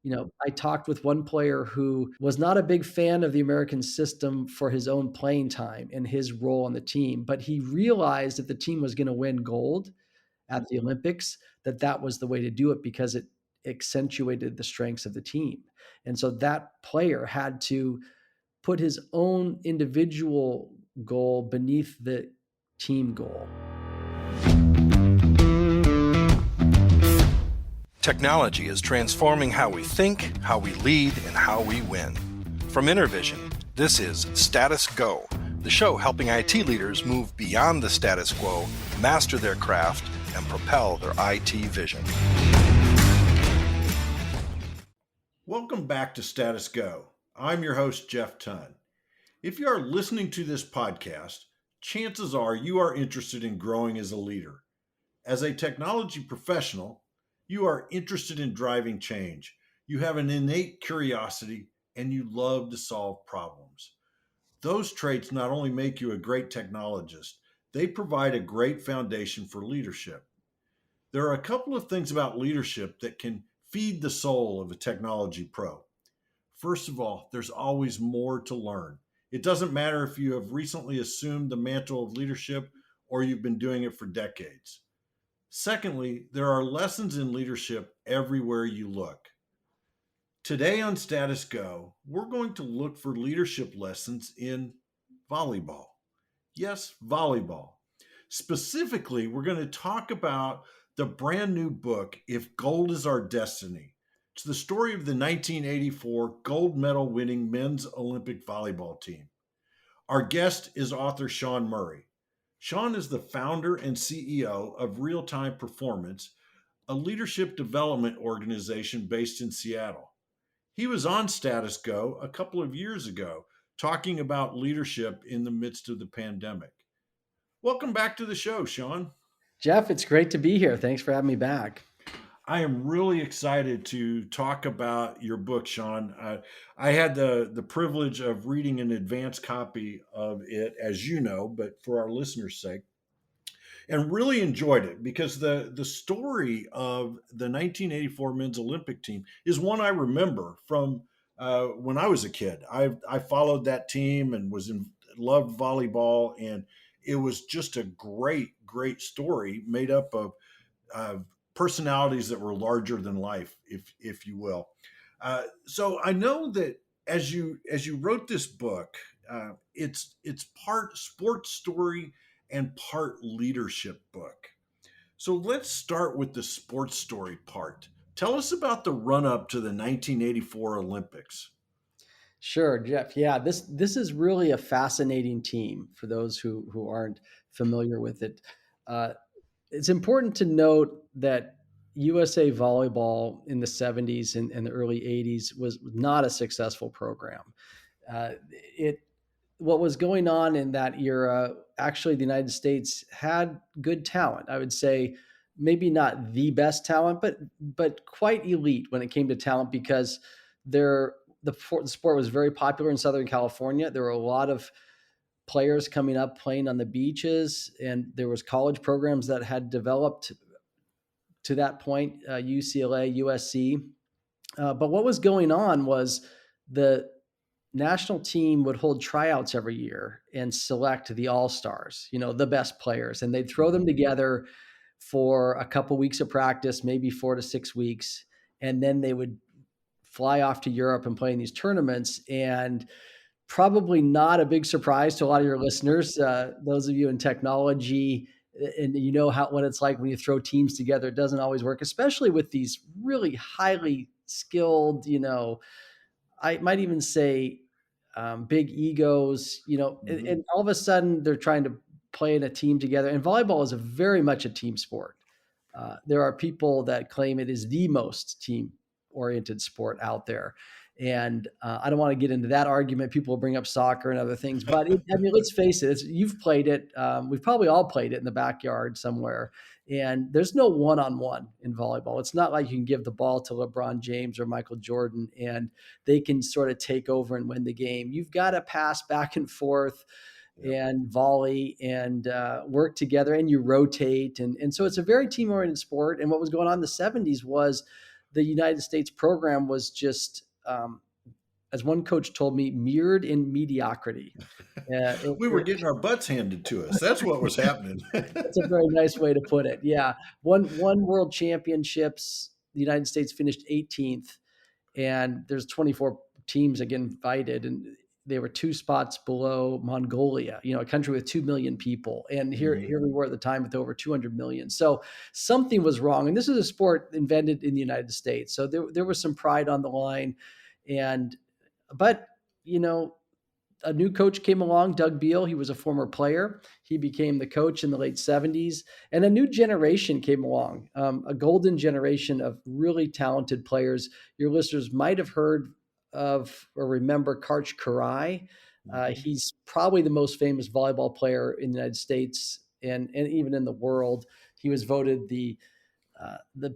I talked with one player who was not a big fan of the American system for his own playing time and his role on the team, but he realized if the team was going to win gold at the Olympics, that was the way to do it because it accentuated the strengths of the team. And so that player had to put his own individual goal beneath the team goal. Technology is transforming how we think, how we lead, and how we win. From Intervision, this is Status Go, the show helping IT leaders move beyond the status quo, master their craft, and propel their IT vision. Welcome back to Status Go. I'm your host, Jeff Tunn. If you are listening to this podcast, chances are you are interested in growing as a leader. As a technology professional, you are interested in driving change. You have an innate curiosity and you love to solve problems. Those traits not only make you a great technologist, they provide a great foundation for leadership. There are a couple of things about leadership that can feed the soul of a technology pro. First of all, there's always more to learn. It doesn't matter if you have recently assumed the mantle of leadership or you've been doing it for decades. Secondly, there are lessons in leadership everywhere you look. Today on Status Go, we're going to look for leadership lessons in volleyball. Yes, volleyball. Specifically, we're going to talk about the brand new book, If Gold Is Our Destiny. It's the story of the 1984 gold medal winning men's Olympic volleyball team. Our guest is author Sean Murray. Sean is the founder and CEO of Real Time Performance, a leadership development organization based in Seattle. He was on Status Go a couple of years ago talking about leadership in the midst of the pandemic. Welcome back to the show, Sean. Jeff, it's great to be here. Thanks for having me back. I am really excited to talk about your book, Sean. I had the privilege of reading an advanced copy of it, as you know, but for our listeners' sake, and really enjoyed it because the story of the 1984 men's Olympic team is one I remember from when I was a kid. I followed that team and loved volleyball, and it was just a great story made up of personalities that were larger than life, if you will. So I know that as you wrote this book, it's part sports story and part leadership book. So let's start with the sports story part. Tell us about the run up to the 1984 Olympics. Sure, Jeff. Yeah, this is really a fascinating team for those who aren't familiar with it. It's important to note that USA Volleyball in the 70s and the early 80s was not a successful program. What was going on in that era, actually, the United States had good talent. I would say maybe not the best talent, but quite elite when it came to talent because the sport was very popular in Southern California. There were a lot of players coming up playing on the beaches, and there was college programs that had developed to that point, UCLA, USC. But what was going on was the national team would hold tryouts every year and select the all-stars, the best players, and they'd throw them together for a couple weeks of practice, maybe 4 to 6 weeks, and then they would fly off to Europe and play in these tournaments. And probably not a big surprise to a lot of your listeners, those of you in technology, and what it's like when you throw teams together. It doesn't always work, especially with these really highly skilled, I might even say big egos, and all of a sudden they're trying to play in a team together. And volleyball is very much a team sport. There are people that claim it is the most team-oriented sport out there. And I don't want to get into that argument. People will bring up soccer and other things, but let's face it, you've played it. We've probably all played it in the backyard somewhere. And there's no one-on-one in volleyball. It's not like you can give the ball to LeBron James or Michael Jordan and they can sort of take over and win the game. You've got to pass back and forth and volley and work together, and you rotate. And so it's a very team-oriented sport. And what was going on in the 70s was the United States program was just, as one coach told me, mirrored in mediocrity. We were getting our butts handed to us. That's what was happening. That's a very nice way to put it. Yeah, one World Championships, the United States finished 18th, and there's 24 teams again invited, and they were 2 spots below Mongolia, a country with 2 million people. And here we were at the time with over 200 million. So something was wrong. And this is a sport invented in the United States. So there was some pride on the line. But, a new coach came along, Doug Beal. He was a former player. He became the coach in the late 70s. And a new generation came along, a golden generation of really talented players. Your listeners might have heard of or remember Karch Kiraly. He's probably the most famous volleyball player in the United States and even in the world. He was voted the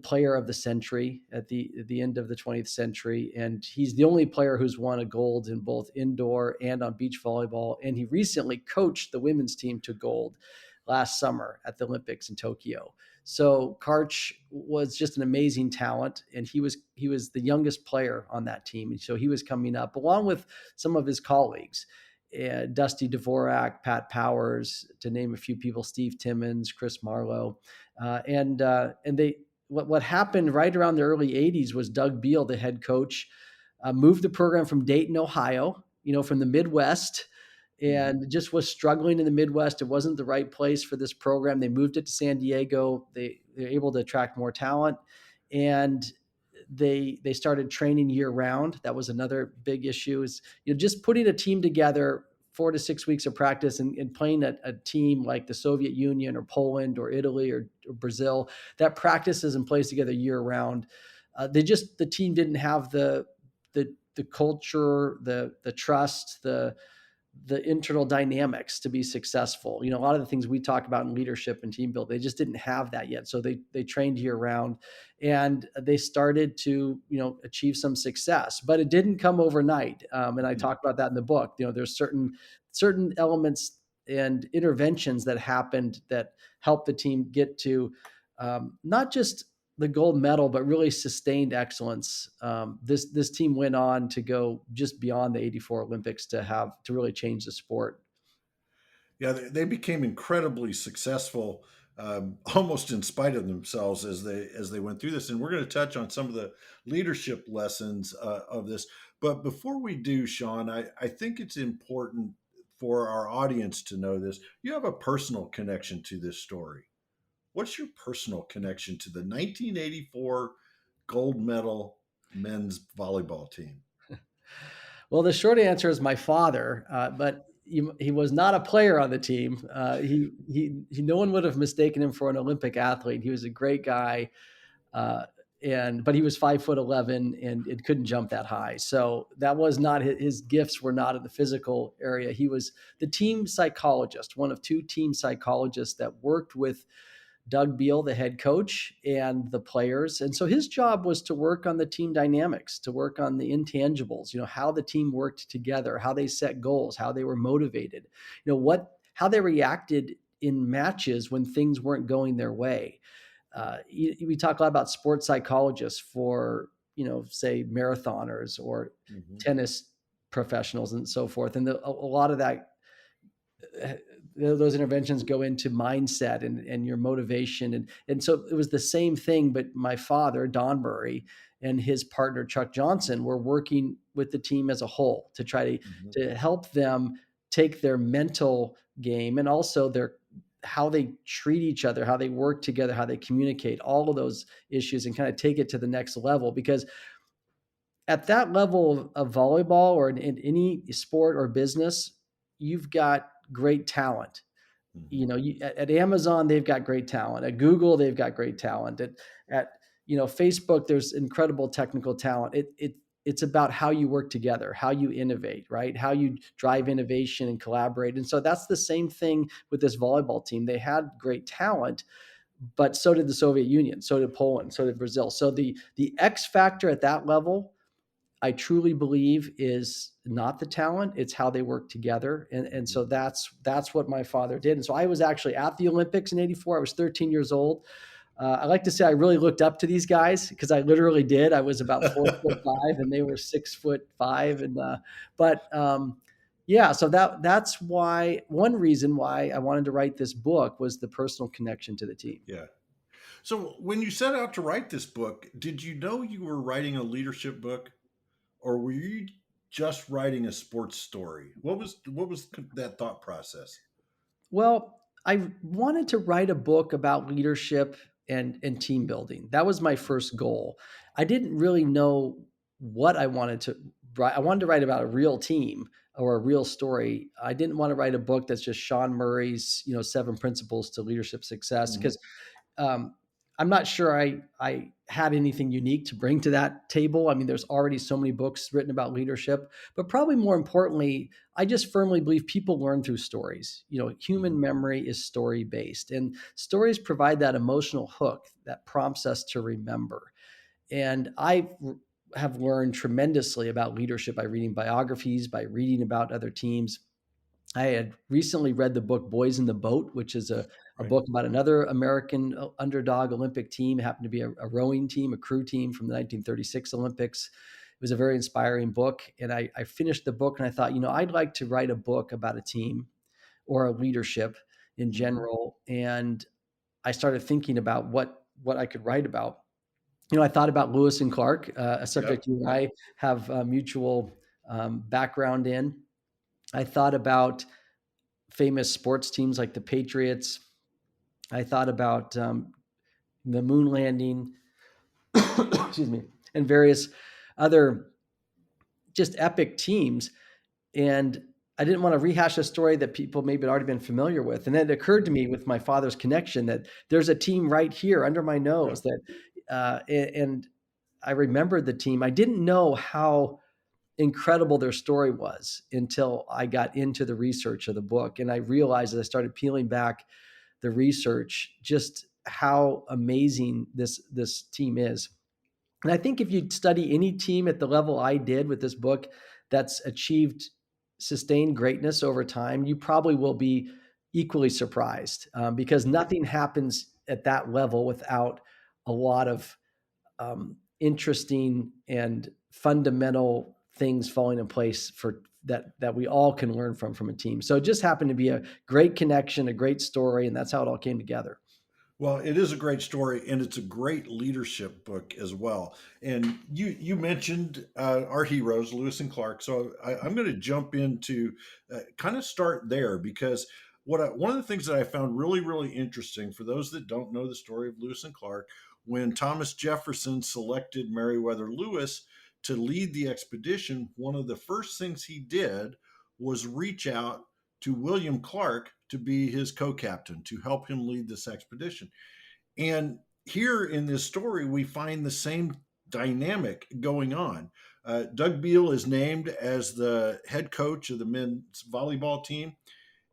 player of the century at the end of the 20th century. And he's the only player who's won a gold in both indoor and on beach volleyball. And he recently coached the women's team to gold last summer at the Olympics in Tokyo. So Karch was just an amazing talent, and he was the youngest player on that team. And so he was coming up along with some of his colleagues, Dusty Dvorak, Pat Powers, to name a few people, Steve Timmons, Chris Marlowe. What happened right around the early 80s was Doug Beal, the head coach, moved the program from Dayton, Ohio, from the Midwest, and just was struggling in the Midwest. It wasn't the right place for this program. They moved it to San Diego. They're able to attract more talent, and they started training year round. That was another big issue, is just putting a team together, 4 to 6 weeks of practice, and playing a team like the Soviet Union or Poland or Italy or Brazil that practices and plays together year round. The team didn't have the culture, the trust, the internal dynamics to be successful. A lot of the things we talk about in leadership and team build, they just didn't have that yet. So they trained year round, and they started to, achieve some success, but it didn't come overnight. And I talk about that in the book. There's certain elements and interventions that happened that helped the team get to not just the gold medal, but really sustained excellence. This team went on to go just beyond the '84 Olympics to really change the sport. Yeah, they became incredibly successful, almost in spite of themselves as they went through this. And we're going to touch on some of the leadership lessons of this. But before we do, Sean, I think it's important for our audience to know this. You have a personal connection to this story. What's your personal connection to the 1984 gold medal men's volleyball team? Well, the short answer is my father, but he was not a player on the team. No one would have mistaken him for an Olympic athlete. He was a great guy, but he was 5'11" and couldn't jump that high. So that was not his gifts were not in the physical area. He was the team psychologist, one of 2 team psychologists that worked with Doug Beal, the head coach, and the players. And so his job was to work on the team dynamics, to work on the intangibles, how the team worked together, how they set goals, how they were motivated, how they reacted in matches when things weren't going their way. We talk a lot about sports psychologists for, say marathoners or tennis professionals and so forth. And a lot of that, those interventions go into mindset and your motivation. And so it was the same thing, but my father, Don Murray, and his partner, Chuck Johnson, were working with the team as a whole to try to help them take their mental game and also how they treat each other, how they work together, how they communicate, all of those issues, and kind of take it to the next level. Because at that level of volleyball or in any sport or business, you've got great talent. At Amazon, they've got great talent. At Google, they've got great talent. At Facebook, there's incredible technical talent. It's about how you work together, how you innovate, right? How you drive innovation and collaborate. And so that's the same thing with this volleyball team. They had great talent, but so did the Soviet Union, so did Poland, so did Brazil. So the X factor at that level, I truly believe, is not the talent, it's how they work together. And so that's what my father did. And so I was actually at the Olympics in '84. I was 13 years old. I like to say I really looked up to these guys because I literally did. I was about 4'5" and they were 6'5", but yeah. So that's why one reason why I wanted to write this book was the personal connection to the team. Yeah. So when you set out to write this book, did you know you were writing a leadership book, or were you just writing a sports story? What was that thought process? Well, I wanted to write a book about leadership and team building. That was my first goal. I didn't really know what I wanted to write. I wanted to write about a real team or a real story. I didn't want to write a book that's just Sean Murray's, 7 principles to leadership success Mhm. because um, I'm not sure I had anything unique to bring to that table. I mean, there's already so many books written about leadership, but probably more importantly, I just firmly believe people learn through stories. Human Mhm. memory is story based, and stories provide that emotional hook that prompts us to remember. And I have learned tremendously about leadership by reading biographies, by reading about other teams. I had recently read the book Boys in the Boat, which is a Right. book about another American underdog Olympic team. It happened to be a rowing team, a crew team from the 1936 Olympics. It was a very inspiring book. And I finished the book and I thought, I'd like to write a book about a team or a leadership in Mhm. general. And I started thinking about what I could write about. I thought about Lewis and Clark, a Yep. subject you and I have a mutual background in. I thought about famous sports teams like the Patriots. I thought about the moon landing, excuse me, and various other just epic teams. And I didn't want to rehash a story that people maybe had already been familiar with. And then it occurred to me with my father's connection that there's a team right here under my Yeah. nose and I remembered the team. I didn't know how incredible their story was until I got into the research of the book. And I realized as I started peeling back the research, just how amazing this team is. And I think if you study any team at the level I did with this book that's achieved sustained greatness over time, you probably will be equally surprised because Mhm. nothing happens at that level without a lot of interesting and fundamental things falling in place for that we all can learn from a team. So it just happened to be a great connection, a great story, and that's how it all came together. Well, it is a great story, and it's a great leadership book as well. And you mentioned our heroes, Lewis and Clark. So I'm going to jump into kind of start there because one of the things that I found really interesting for those that don't know the story of Lewis and Clark, when Thomas Jefferson selected Meriwether Lewis to lead the expedition, one of the first things he did was reach out to William Clark to be his co-captain to help him lead this expedition. And here in this story, we find the same dynamic going on. Doug Beal is named as the head coach of the men's volleyball team,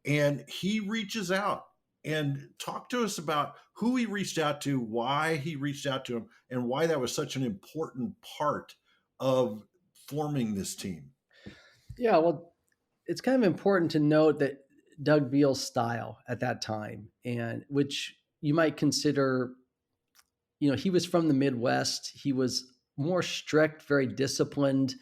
and he reaches out and talk to us about who he reached out to, why he reached out to him, and why that was such an important part of forming this team. Yeah, well, it's kind of important to note that Doug Beal's style at that time, and which you might consider, he was from the Midwest. He was more strict, very disciplined.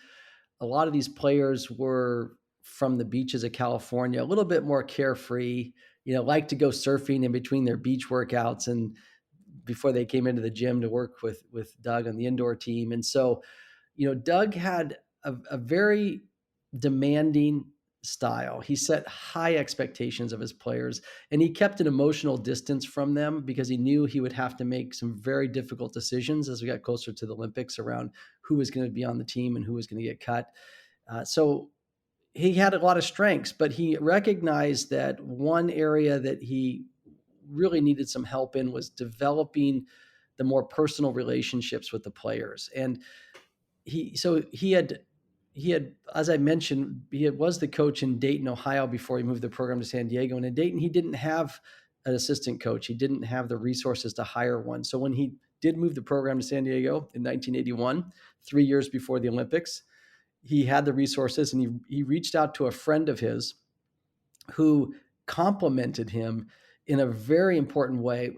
A lot of these players were from the beaches of California, a little bit more carefree, like to go surfing in between their beach workouts and before they came into the gym to work with Doug on the indoor team. And so, Doug had a very demanding style. He set high expectations of his players and he kept an emotional distance from them because he knew he would have to make some very difficult decisions as we got closer to the Olympics around who was going to be on the team and who was going to get cut. So he had a lot of strengths, but he recognized that one area that he really needed some help in was developing the more personal relationships with the players. And he had, as I mentioned, was the coach in Dayton, Ohio before he moved the program to San Diego. And in Dayton, he didn't have an assistant coach. He didn't have the resources to hire one. So when he did move the program to San Diego in 1981, 3 years before the Olympics, he had the resources and he reached out to a friend of his who complimented him in a very important way.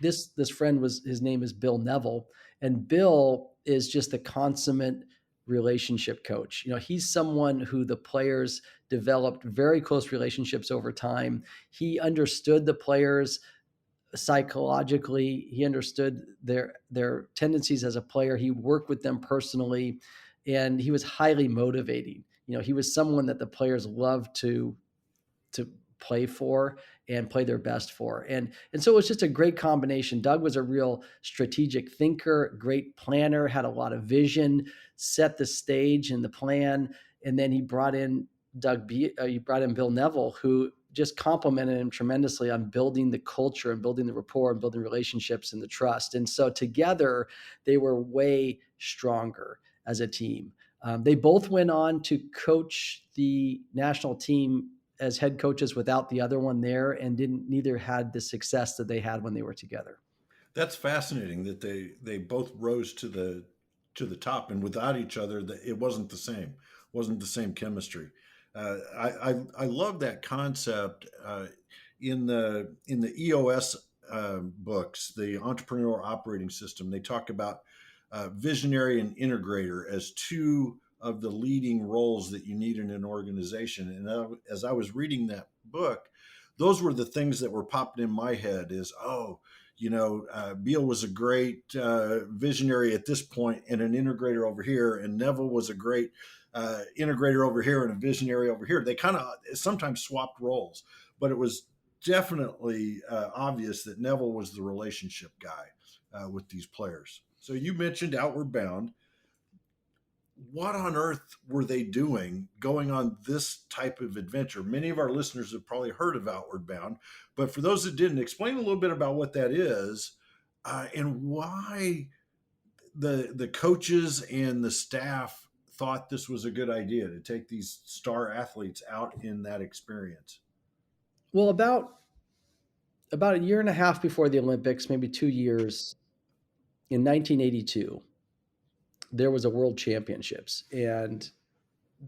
this friend his name is Bill Neville, and Bill is just the consummate relationship coach. He's someone who the players developed very close relationships over time. He understood the players psychologically. He understood their tendencies as a player. He worked with them personally, and he was highly motivating. He was someone that the players loved to play for and play their best for. And so it was just a great combination. Doug was a real strategic thinker, great planner, had a lot of vision, set the stage and the plan. And then he brought in Bill Neville, who just complimented him tremendously on building the culture and building the rapport and building relationships and the trust. And so together they were way stronger as a team. They both went on to coach the national team as head coaches without the other one there, and neither had the success that they had when they were together. That's fascinating that they both rose to the top, and without each other, it wasn't the same chemistry. I love that concept in the EOS books, the Entrepreneur Operating System. They talk about visionary and integrator as two of the leading roles that you need in an organization. And as I was reading that book, those were the things that were popping in my head is, Beal was a great visionary at this point and an integrator over here, and Neville was a great integrator over here and a visionary over here. They kind of sometimes swapped roles, but it was definitely obvious that Neville was the relationship guy with these players. So you mentioned Outward Bound. What on earth were they doing going on this type of adventure? Many of our listeners have probably heard of Outward Bound, but for those that didn't, explain a little bit about what that is and why the coaches and the staff thought this was a good idea to take these star athletes out in that experience. Well, about a year and a half before the Olympics, maybe 2 years, in 1982, there was a World Championships, and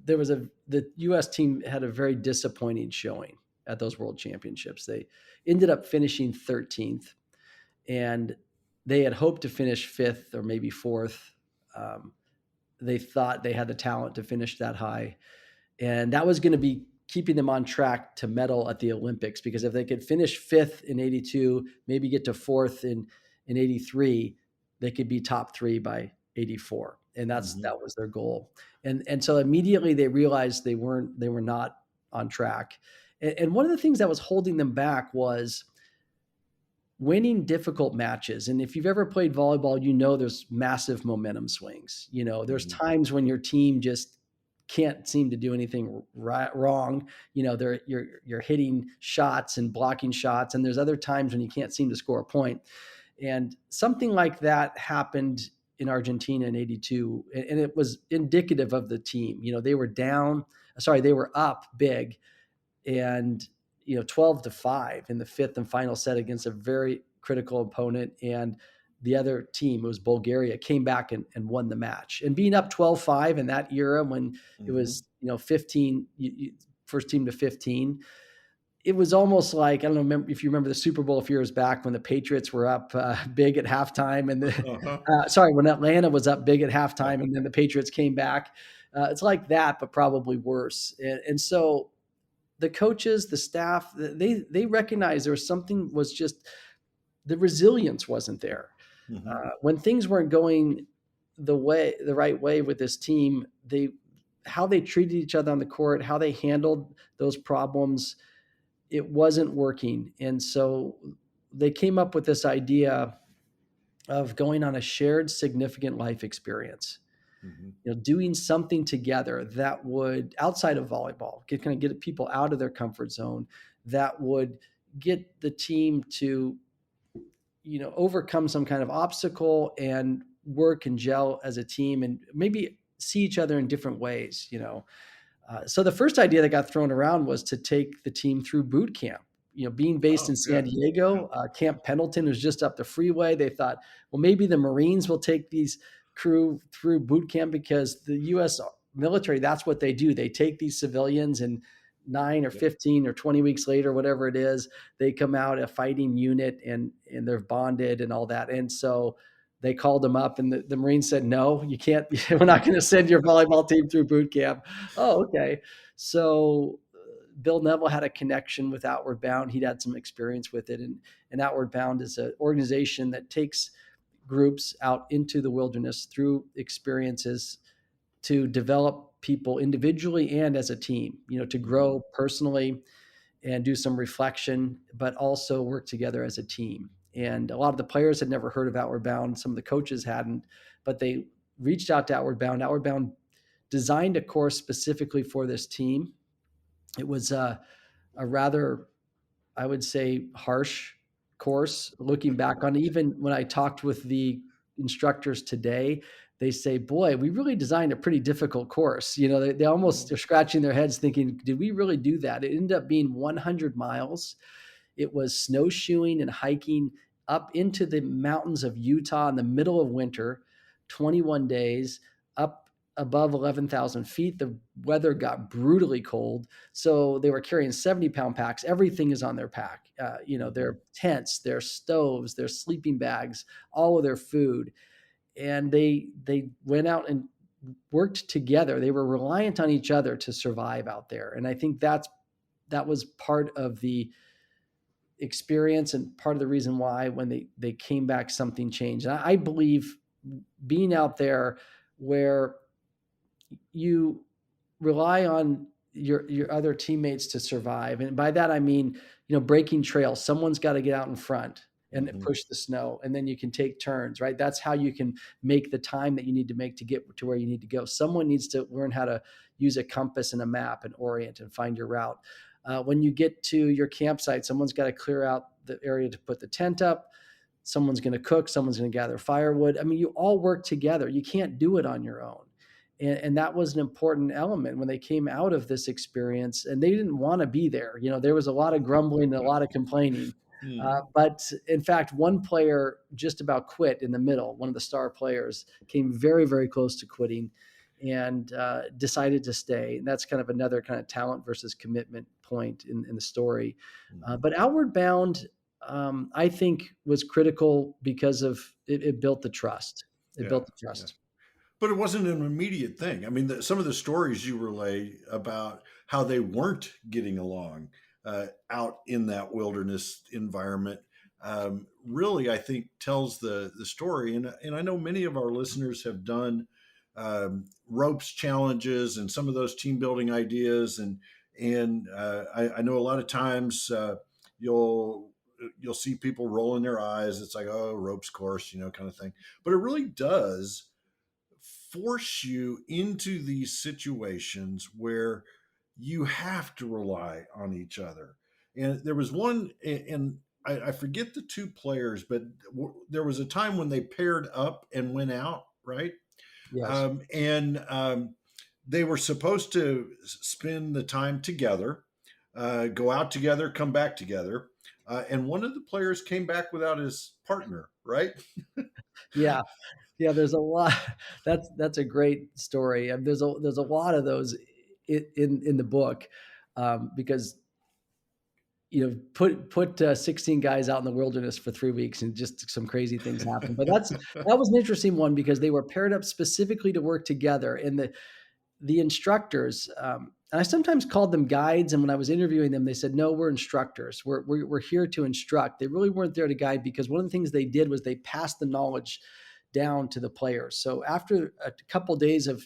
the U.S. team had a very disappointing showing at those World Championships. They ended up finishing 13th, and they had hoped to finish 5th or maybe 4th. They thought they had the talent to finish that high, and that was going to be keeping them on track to medal at the Olympics, because if they could finish 5th in 82, maybe get to 4th in 83, they could be top 3 by 84. And that was their goal. And so immediately they realized they were not on track. And one of the things that was holding them back was winning difficult matches. And if you've ever played volleyball, there's massive momentum swings. There's times when your team just can't seem to do anything wrong. You're hitting shots and blocking shots. And there's other times when you can't seem to score a point. And something like that happened in Argentina in 82. And it was indicative of the team. They were up big and, 12-5 in the 5th and final set against a very critical opponent. And the other team, it was Bulgaria, came back and won the match. And being up 12-5 in that era when it was, 15, first team to 15, it was almost like, I don't know if you remember the Super Bowl a few years back when the Patriots were up big at halftime, and when Atlanta was up big at halftime, and then the Patriots came back. It's like that, but probably worse. And so the coaches, the staff, they recognized there was something was just the resilience wasn't there. When things weren't going the right way with this team, how they treated each other on the court, how they handled those problems, it wasn't working. And so they came up with this idea of going on a shared significant life experience, doing something together that would, outside of volleyball, get people out of their comfort zone, that would get the team to, overcome some kind of obstacle and work and gel as a team and maybe see each other in different ways, So the first idea that got thrown around was to take the team through boot camp. Being based in San Diego, Camp Pendleton was just up the freeway. They thought, well, maybe the Marines will take these crew through boot camp, because the U.S. military, that's what they do. They take these civilians and 9 or 15 or 20 weeks later, whatever it is, they come out a fighting unit and they're bonded and all that. And so they called him up and the Marines said, no, you can't, we're not going to send your volleyball team through boot camp. Oh, okay. So Bill Neville had a connection with Outward Bound. He'd had some experience with it. And Outward Bound is an organization that takes groups out into the wilderness through experiences to develop people individually and as a team, to grow personally and do some reflection, but also work together as a team. And a lot of the players had never heard of Outward Bound. Some of the coaches hadn't, but they reached out to Outward Bound. Outward Bound designed a course specifically for this team. It was a rather, I would say, harsh course. Looking back on it, even when I talked with the instructors today, they say, boy, we really designed a pretty difficult course. They almost are scratching their heads thinking, did we really do that? It ended up being 100 miles. It was snowshoeing and hiking up into the mountains of Utah in the middle of winter, 21 days, up above 11,000 feet. The weather got brutally cold. So they were carrying 70-pound packs. Everything is on their pack. Their tents, their stoves, their sleeping bags, all of their food. And they went out and worked together. They were reliant on each other to survive out there. And I think that was part of the experience and part of the reason why when they came back, something changed. And I believe being out there where you rely on your other teammates to survive. And by that, I mean, breaking trails. Someone's got to get out in front and push the snow, and then you can take turns, right? That's how you can make the time that you need to make to get to where you need to go. Someone needs to learn how to use a compass and a map and orient and find your route. When you get to your campsite, someone's got to clear out the area to put the tent up. Someone's going to cook. Someone's going to gather firewood. I mean, you all work together. You can't do it on your own. And that was an important element when they came out of this experience, and they didn't want to be there. There was a lot of grumbling and a lot of complaining. But in fact, one player just about quit in the middle. One of the star players came very, very close to quitting and decided to stay. And that's kind of another kind of talent versus commitment point in the story. But Outward Bound, I think, was critical because of it built the trust. It built the trust. Yeah. But it wasn't an immediate thing. I mean, some of the stories you relay about how they weren't getting along out in that wilderness environment really, I think, tells the story. And I know many of our listeners have done ropes challenges and some of those team building ideas. And I know a lot of times you'll see people rolling their eyes. It's like, oh, ropes course, kind of thing. But it really does force you into these situations where you have to rely on each other. And there was one, and I forget the two players, but there was a time when they paired up and went out, right? Yes. They were supposed to spend the time together, go out together, come back together. And one of the players came back without his partner, right? Yeah. Yeah, there's a lot. That's a great story. There's a lot of those in the book because put 16 guys out in the wilderness for 3 weeks and just some crazy things happen. But that was an interesting one because they were paired up specifically to work together. And the instructors, and I sometimes called them guides. And when I was interviewing them, they said, no, we're instructors. We're here to instruct. They really weren't there to guide because one of the things they did was they passed the knowledge down to the players. So after a couple of days of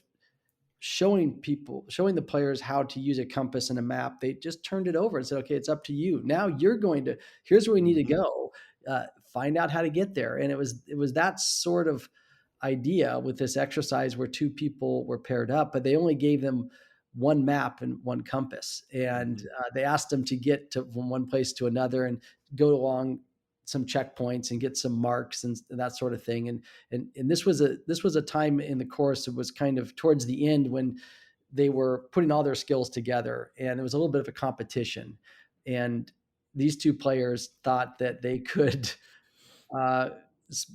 showing the players how to use a compass and a map, they just turned it over and said, okay, it's up to you. Now here's where we need to go. Find out how to get there. And it was that sort of idea with this exercise where two people were paired up, but they only gave them one map and one compass. And they asked them to get from one place to another and go along some checkpoints and get some marks and that sort of thing. And this was a time in the course, it was kind of towards the end when they were putting all their skills together, and it was a little bit of a competition. And these two players thought that they could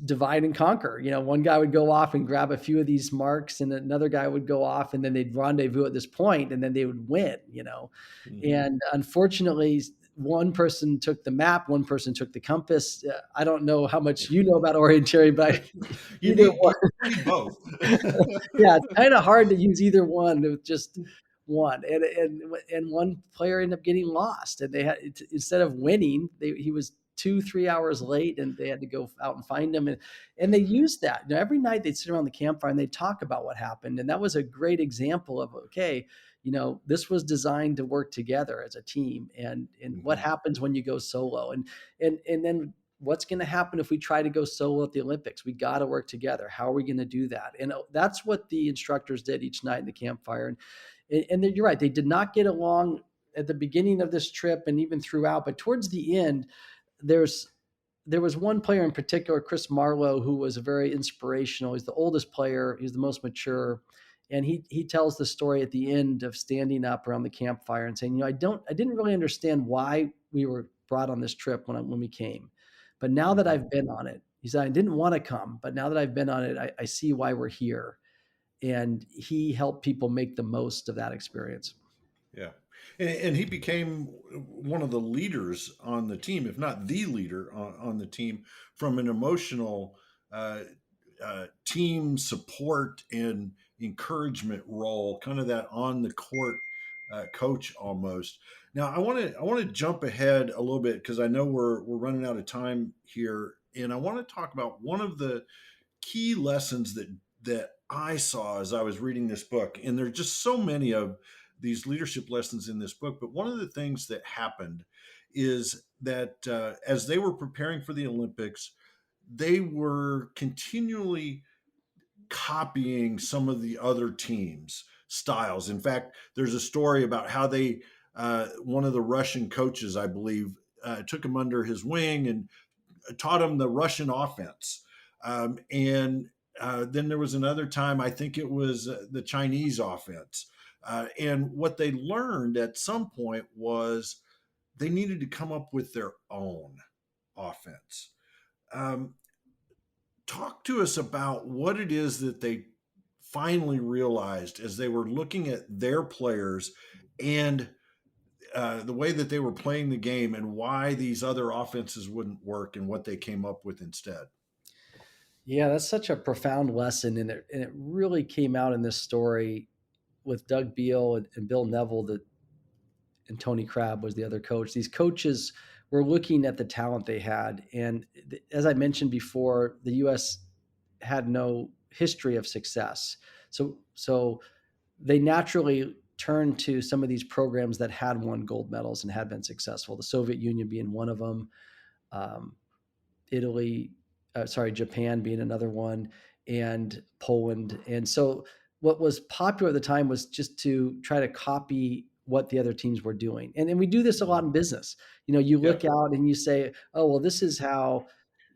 divide and conquer. One guy would go off and grab a few of these marks, and another guy would go off, and then they'd rendezvous at this point, and then they would win. Mhm. And unfortunately, one person took the map, one person took the compass. I don't know how much you know about orienteering, but You either need one. you need both. Yeah, it's kind of hard to use either one with just one. And one player ended up getting lost, and they had, instead of winning, he was 2-3 hours late, and they had to go out and find him. And they used that. Every night they'd sit around the campfire and they'd talk about what happened. And that was a great example of, okay, this was designed to work together as a team. And what Mhm. happens when you go solo? And then what's going to happen if we try to go solo at the Olympics? We got to work together. How are we going to do that? And that's what the instructors did each night in the campfire. And you're right. They did not get along at the beginning of this trip and even throughout, but towards the end, there was one player in particular, Chris Marlowe, who was very inspirational. He's the oldest player. He's the most mature. And he tells the story at the end of standing up around the campfire and saying, I didn't really understand why we were brought on this trip when we came. But now that Mhm. I've been on it, he said, I didn't want to come, but now that I've been on it, I see why we're here. And he helped people make the most of that experience. Yeah. And he became one of the leaders on the team, if not the leader on the team, from an emotional uh, team support and encouragement role, kind of that on the court coach almost. Now, I want to jump ahead a little bit because I know we're running out of time here, and I want to talk about one of the key lessons that I saw as I was reading this book. And there's just so many of these leadership lessons in this book. But one of the things that happened is that as they were preparing for the Olympics, they were continually copying some of the other teams' styles. In fact, there's a story about how they, one of the Russian coaches, I believe, took him under his wing and taught him the Russian offense. And then there was another time, I think it was the Chinese offense. And what they learned at some point was they needed to come up with their own offense. Um, Talk to us about what it is that they finally realized as they were looking at their players and the way that they were playing the game and why these other offenses wouldn't work and what they came up with instead. Yeah, that's such a profound lesson. And it really came out in this story with Doug Beal and Bill Neville, and Tony Crabb was the other coach. These coaches were looking at the talent they had. And as I mentioned before, the U.S. had no history of success. So they naturally turned to some of these programs that had won gold medals and had been successful, the Soviet Union being one of them, um, Japan being another one, and Poland. And so what was popular at the time was just to try to copy what the other teams were doing. And we do this a lot in business. You Yeah. look out and you say, oh, well, this is how,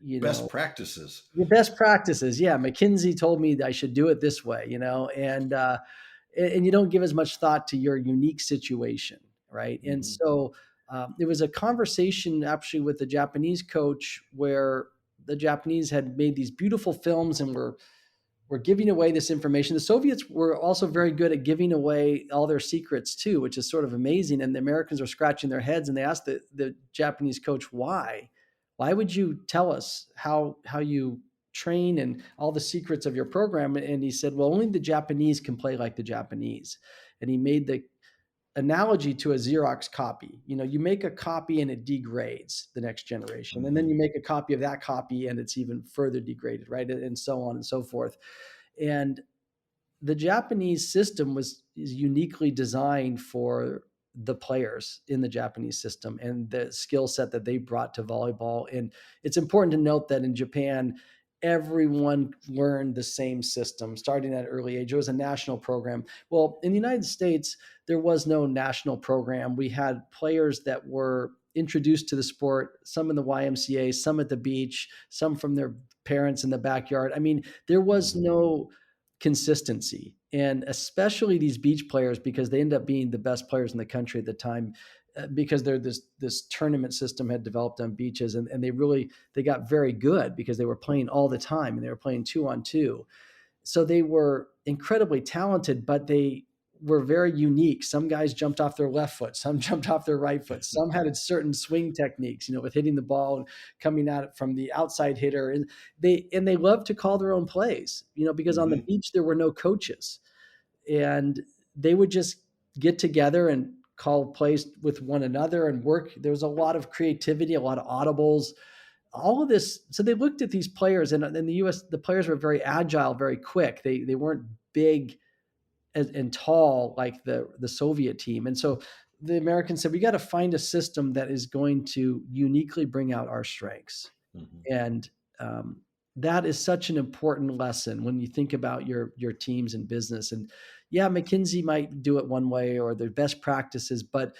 you Best know, practices. your best practices. Yeah. McKinsey told me that I should do it this way, and you don't give as much thought to your unique situation. Right. And Mm-hmm. so there was a conversation actually with the Japanese coach where the Japanese had made these beautiful films and were giving away this information. The Soviets were also very good at giving away all their secrets too, which is sort of amazing. And the Americans are scratching their heads and they asked the Japanese coach, why? Why would you tell us how you train and all the secrets of your program? And he said, well, only the Japanese can play like the Japanese. And he made the analogy to a Xerox copy. You make a copy and it degrades the next generation. And then Mm-hmm. you make a copy of that copy and it's even further degraded, right? And so on and so forth. And the Japanese system is uniquely designed for the players in the Japanese system and the skill set that they brought to volleyball. And it's important to note that in Japan, everyone learned the same system starting at an early age. It was a national program. Well, in the United States, there was no national program. We had players that were introduced to the sport, some in the YMCA, some at the beach, some from their parents in the backyard. I mean, there was Mm-hmm. no consistency. And especially these beach players, because they end up being the best players in the country at the time, because this tournament system had developed on beaches, and they got very good because they were playing all the time and they were playing 2-on-2. So they were incredibly talented, but they were very unique. Some guys jumped off their left foot, some jumped off their right foot, some had certain swing techniques, with hitting the ball and coming at it from the outside hitter. And they loved to call their own plays, because on the Mhm. beach there were no coaches, and they would just get together and call plays with one another and work. There was a lot of creativity, a lot of audibles, all of this. So they looked at these players, and in the US, the players were very agile, very quick. They weren't big and tall like the Soviet team. And so the Americans said, we got to find a system that is going to uniquely bring out our strengths. Mhm. And that is such an important lesson when you think about your teams and business. And yeah, McKinsey might do it one way or their best practices, but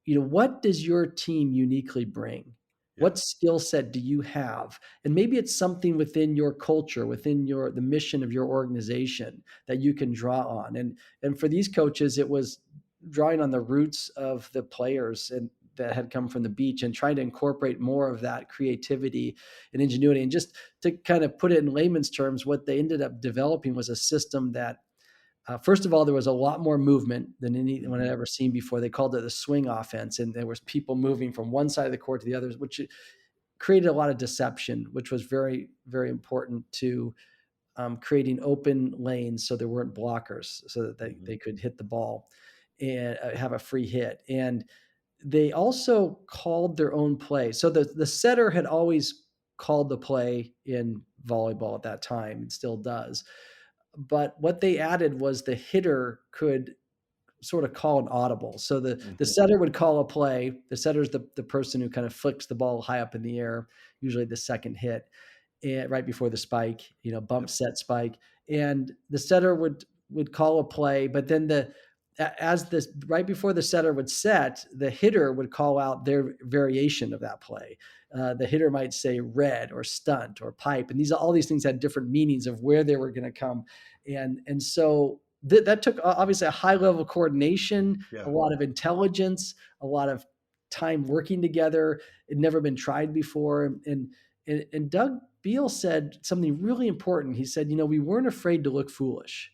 what does your team uniquely bring? Yeah. What skill set do you have? And maybe it's something within your culture, within the mission of your organization that you can draw on. And for these coaches, it was drawing on the roots of the players and that had come from the beach and trying to incorporate more of that creativity and ingenuity. And just to kind of put it in layman's terms, what they ended up developing was a system that first of all, there was a lot more movement than anyone had Mhm. ever seen before. They called it the swing offense, and there was people moving from one side of the court to the other, which created a lot of deception, which was very, very important to creating open lanes so there weren't blockers, so that they Mhm. could hit the ball and have a free hit. And they also called their own play. So the setter had always called the play in volleyball at that time, and still does. But what they added was the hitter could sort of call an audible. So the Mhm. setter would call a play. The setter is the person who kind of flicks the ball high up in the air, usually the second hit, and right before the spike, bump Yep. set spike. And the setter would call a play, but then as this right before the setter would set, the hitter would call out their variation of that play. The hitter might say red or stunt or pipe, and all these things had different meanings of where they were going to come, and so that took obviously a high level coordination, a Yeah. lot of intelligence, a lot of time working together. It never been tried before, and Doug Beal said something really important. He said, we weren't afraid to look foolish.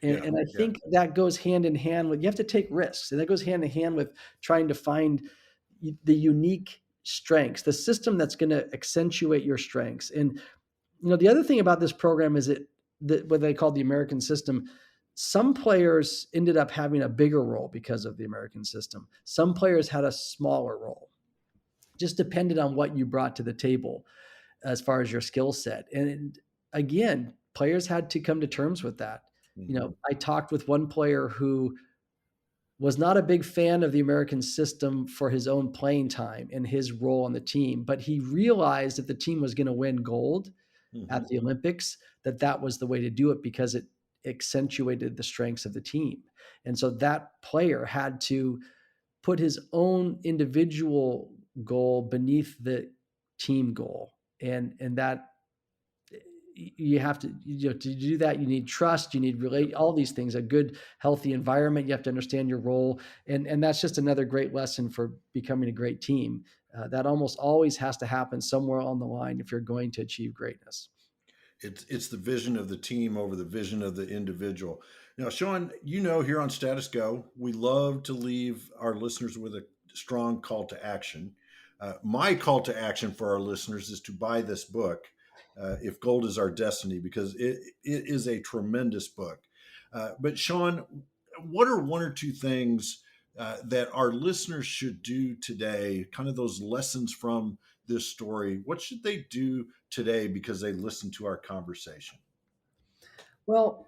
And, Yeah. and I Yeah. think that goes hand in hand with, you have to take risks, and that goes hand in hand with trying to find the unique strengths, the system that's going to accentuate your strengths. And the other thing about this program is that what they call the American system. Some players ended up having a bigger role because of the American system. Some players had a smaller role. Just depended on what you brought to the table as far as your skill set. And again, players had to come to terms with that. Mhm. I talked with one player who was not a big fan of the American system for his own playing time and his role on the team, but he realized that the team was going to win gold at Mhm. the Olympics, that was the way to do it because it accentuated the strengths of the team. And so that player had to put his own individual goal beneath the team goal. And that you have to, to do that, you need trust, you need Yep. relate, all these things, a good, healthy environment. You have to understand your role. And that's just another great lesson for becoming a great team. That almost always has to happen somewhere on the line if you're going to achieve greatness. It's the vision of the team over the vision of the individual. Now, Sean, here on Status Go, we love to leave our listeners with a strong call to action. My call to action for our listeners is to buy this book, If Gold Is Our Destiny, because it is a tremendous book. But Sean, what are one or two things that our listeners should do today? Kind of those lessons from this story. What should they do today because they listened to our conversation? Well,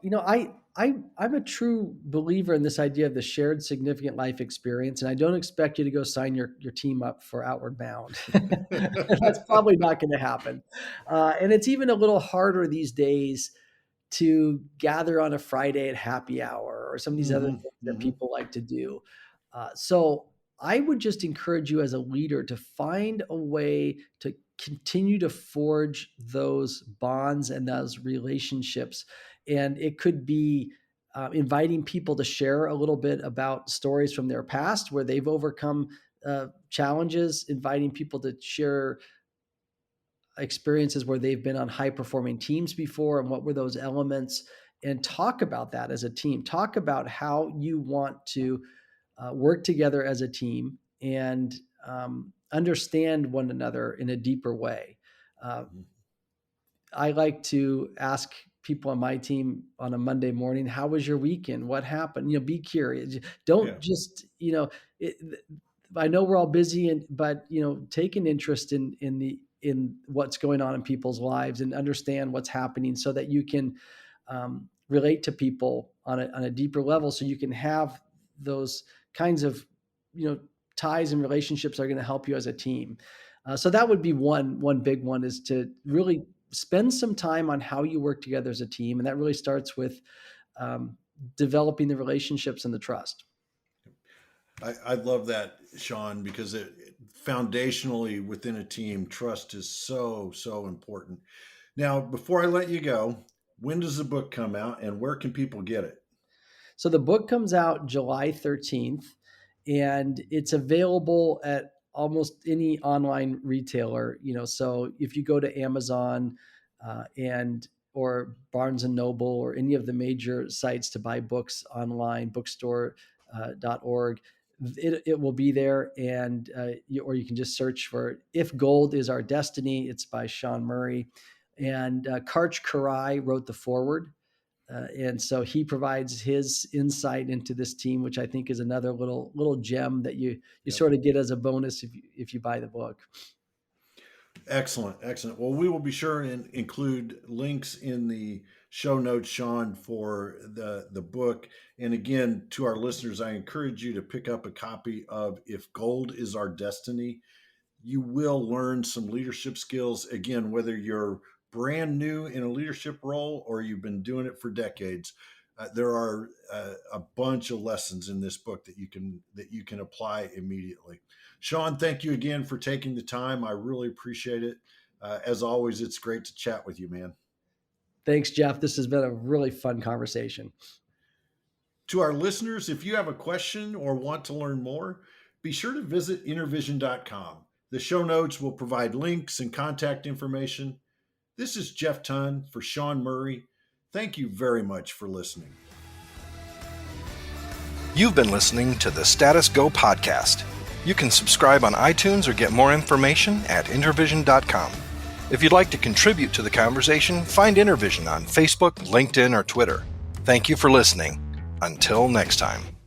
I'm a true believer in this idea of the shared significant life experience, and I don't expect you to go sign your team up for Outward Bound. That's probably not going to happen, and it's even a little harder these days to gather on a Friday at happy hour or some of these other Hmm. things that Hmm. people like to do. So I would just encourage you as a leader to find a way to continue to forge those bonds and those relationships. And it could be inviting people to share a little bit about stories from their past where they've overcome challenges, inviting people to share experiences where they've been on high performing teams before and what were those elements, and talk about that as a team. Talk about how you want to work together as a team and understand one another in a deeper way. I like to ask people on my team on a Monday morning, how was your weekend? What happened? Be curious. Don't just, I know we're all busy, but take an interest in what's going on in people's lives and understand what's happening so that you can relate to people on a deeper level, so you can have those kinds of, ties and relationships that are going to help you as a team. So that would be one big one, is to really spend some time on how you work together as a team. And that really starts with developing the relationships and the trust. I love that, Sean, because foundationally within a team, trust is so, so important. Now, before I let you go, when does the book come out and where can people get it? So the book comes out July 13th, and it's available at almost any online retailer. So if you go to Amazon or Barnes and Noble or any of the major sites to buy books online, bookstore.org, it will be there. And or you can just search for If Gold Is Our Destiny. It's by Sean Murray. And Karch Karai wrote the foreword. And so he provides his insight into this team, which I think is another little gem that you sort of get as a bonus if you buy the book. Excellent. Well, we will be sure and include links in the show notes, Sean, for the book. And again, to our listeners, I encourage you to pick up a copy of If Gold Is Our Destiny. You will learn some leadership skills. Again, whether you're brand new in a leadership role or you've been doing it for decades, there are a bunch of lessons in this book that you can apply immediately. Sean, thank you again for taking the time. I really appreciate it. As always, it's great to chat with you, man. Thanks, Jeff. This has been a really fun conversation. To our listeners, if you have a question or want to learn more, be sure to visit intervision.com. The show notes will provide links and contact information. This is Jeff Tunn for Sean Murray. Thank you very much for listening. You've been listening to the Status Go podcast. You can subscribe on iTunes or get more information at intervision.com. If you'd like to contribute to the conversation, find Intervision on Facebook, LinkedIn, or Twitter. Thank you for listening. Until next time.